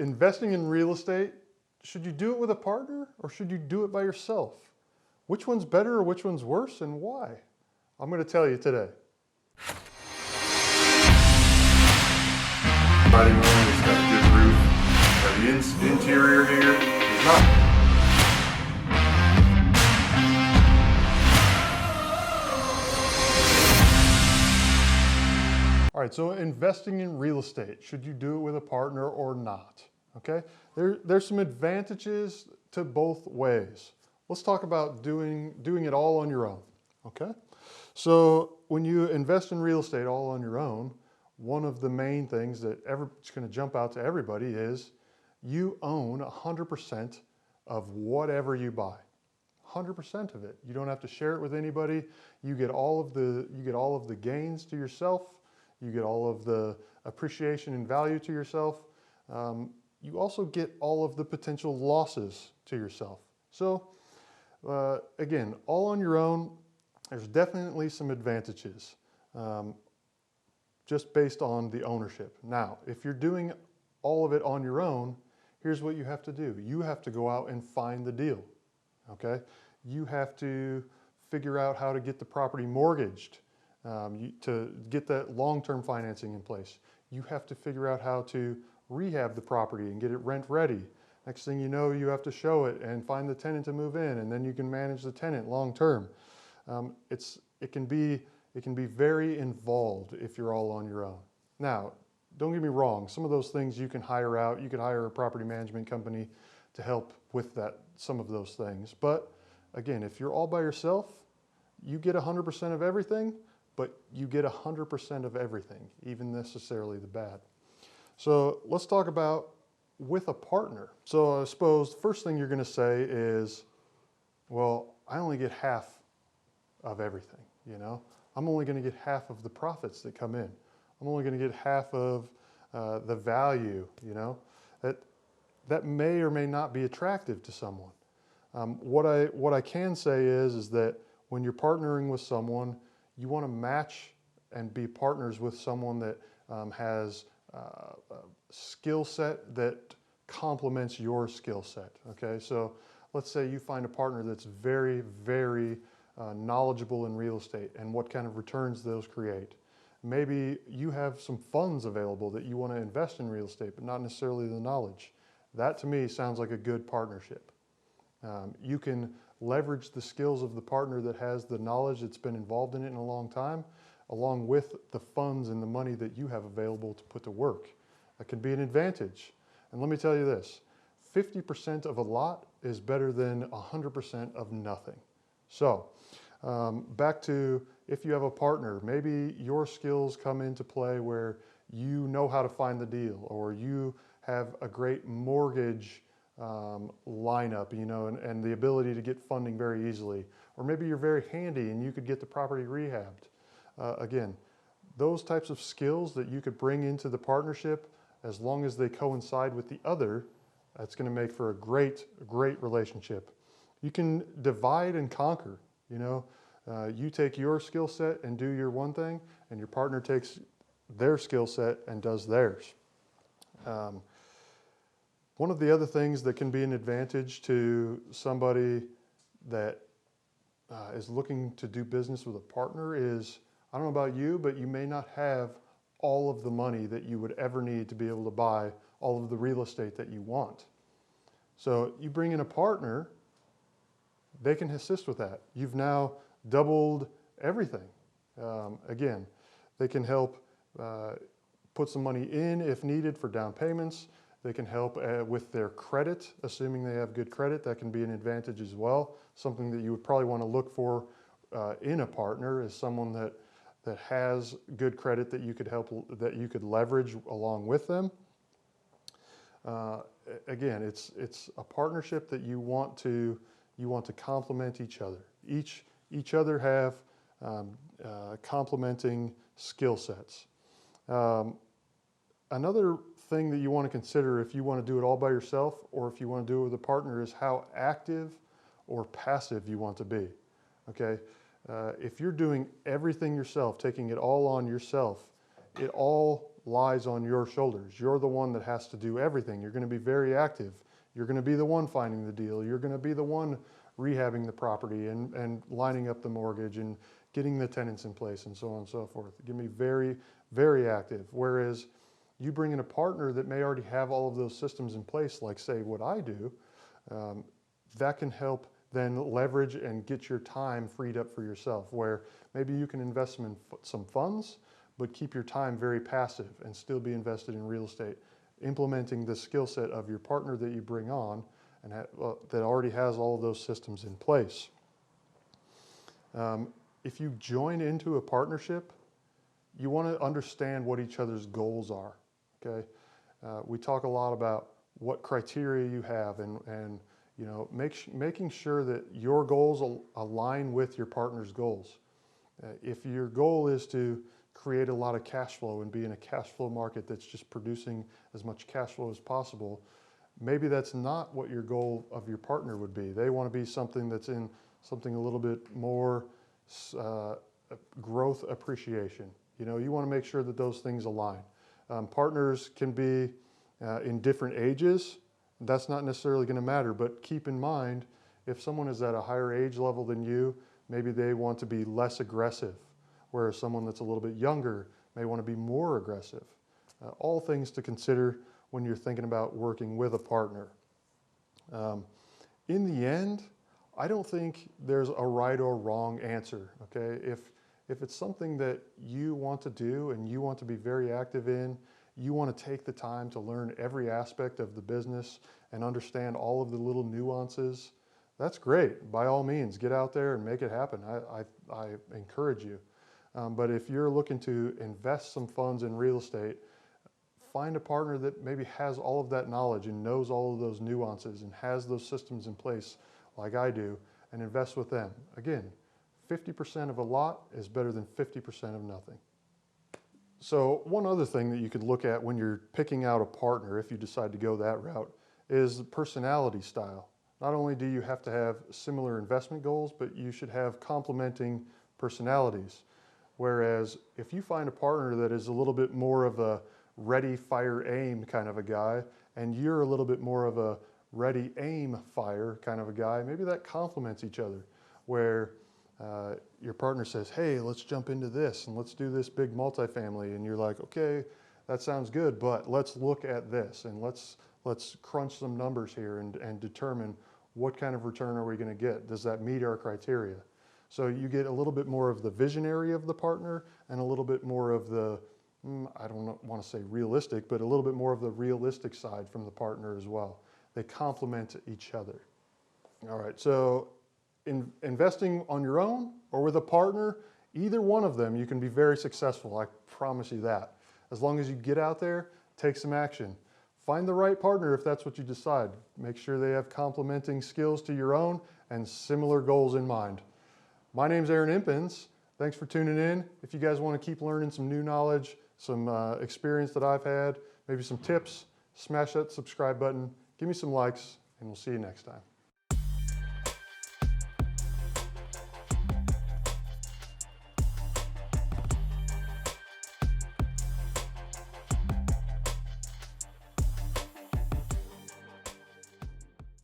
Investing in real estate, should you do it with a partner or should you do it by yourself? Which one's better or which one's worse and why? I'm going to tell you today. Riding room has got a good roof. The interior here is not. All right, so investing in real estate, should you do it with a partner or not? Okay, there's some advantages to both ways. Let's talk about doing it all on your own, okay? So when you invest in real estate all on your own, one of the main things that it's gonna jump out to everybody is you own 100% of whatever you buy. 100% of it. You don't have to share it with anybody. You get all of the gains to yourself. You get all of the appreciation and value to yourself. You also get all of the potential losses to yourself. So again, all on your own, there's definitely some advantages just based on the ownership. Now, if you're doing all of it on your own, here's what you have to do. You have to go out and find the deal, okay? You have to figure out how to get the property mortgaged. To get that long-term financing in place. You have to figure out how to rehab the property and get it rent ready. Next thing you know, you have to show it and find the tenant to move in, and then you can manage the tenant long-term. It can be very involved if you're all on your own. Now, don't get me wrong, some of those things you can hire out. You could hire a property management company to help with some of those things. But again, if you're all by yourself, you get 100% of everything, but you get 100% of everything, even necessarily the bad. So let's talk about with a partner. So I suppose the first thing you're gonna say is, well, I only get half of everything, you know? I'm only gonna get half of the profits that come in. I'm only gonna get half of the value, you know? That may or may not be attractive to someone. What I can say is that when you're partnering with someone, you want to match and be partners with someone that has a skill set that complements your skill set, okay? So let's say you find a partner that's very, very knowledgeable in real estate and what kind of returns those create. Maybe you have some funds available that you want to invest in real estate, but not necessarily the knowledge. That to me sounds like a good partnership. You can leverage the skills of the partner that has the knowledge that's been involved in it in a long time, along with the funds and the money that you have available to put to work. That can be an advantage. And let me tell you this, 50% of a lot is better than 100% of nothing. So back to if you have a partner, maybe your skills come into play where you know how to find the deal, or you have a great mortgage lineup, you know, and the ability to get funding very easily. Or maybe you're very handy and you could get the property rehabbed. Again, those types of skills that you could bring into the partnership, as long as they coincide with the other, that's going to make for a great relationship. You can divide and conquer, you know. You take your skill set and do your one thing, and your partner takes their skill set and does theirs. One of the other things that can be an advantage to somebody that is looking to do business with a partner is, I don't know about you, but you may not have all of the money that you would ever need to be able to buy all of the real estate that you want. So you bring in a partner, they can assist with that. You've now doubled everything. Again, they can help put some money in if needed for down payments. They can help with their credit, assuming they have good credit. That can be an advantage as well. Something that you would probably want to look for in a partner is someone that has good credit that you could leverage along with them. Again, it's a partnership that you want to complement each other. Each other have complementing skill sets. Another thing that you want to consider if you want to do it all by yourself or if you want to do it with a partner is how active or passive you want to be, okay? If you're doing everything yourself, taking it all on yourself, it all lies on your shoulders. You're the one that has to do everything. You're going to be very active. You're going to be the one finding the deal. You're going to be the one rehabbing the property and lining up the mortgage and getting the tenants in place and so on and so forth. You're going to be very, very active. Whereas you bring in a partner that may already have all of those systems in place, like say what I do, that can help then leverage and get your time freed up for yourself, where maybe you can invest some funds, but keep your time very passive and still be invested in real estate, implementing the skill set of your partner that you bring on and that already has all of those systems in place. If you join into a partnership, you want to understand what each other's goals are, okay? We talk a lot about what criteria you have and you know, making sure that your goals align with your partner's goals. If your goal is to create a lot of cash flow and be in a cash flow market that's just producing as much cash flow as possible, maybe that's not what your goal of your partner would be. They want to be something that's in something a little bit more growth appreciation. You know, you want to make sure that those things align. Partners can be in different ages. That's not necessarily going to matter, but keep in mind, if someone is at a higher age level than you, maybe they want to be less aggressive, whereas someone that's a little bit younger may want to be more aggressive. All things to consider when you're thinking about working with a partner. In the end, I don't think there's a right or wrong answer, okay? If it's something that you want to do and you want to be very active in, you want to take the time to learn every aspect of the business and understand all of the little nuances, that's great. By all means, get out there and make it happen. I encourage you. But if you're looking to invest some funds in real estate, find a partner that maybe has all of that knowledge and knows all of those nuances and has those systems in place like I do, and invest with them. Again, 50% of a lot is better than 50% of nothing. So one other thing that you could look at when you're picking out a partner, if you decide to go that route, is the personality style. Not only do you have to have similar investment goals, but you should have complementing personalities. Whereas if you find a partner that is a little bit more of a ready, fire, aim kind of a guy, and you're a little bit more of a ready, aim, fire kind of a guy, maybe that complements each other, where your partner says, hey, let's jump into this and let's do this big multifamily. And you're like, okay, that sounds good, but let's look at this and let's crunch some numbers here and determine what kind of return are we going to get? Does that meet our criteria? So you get a little bit more of the visionary of the partner and a little bit more of the, I don't want to say realistic, but a little bit more of the realistic side from the partner as well. They complement each other. All right, so investing on your own or with a partner, either one of them, you can be very successful. I promise you that. As long as you get out there, take some action. Find the right partner if that's what you decide. Make sure they have complementing skills to your own and similar goals in mind. My name's Aaron Impens. Thanks for tuning in. If you guys want to keep learning some new knowledge, some experience that I've had, maybe some tips, smash that subscribe button, give me some likes, and we'll see you next time.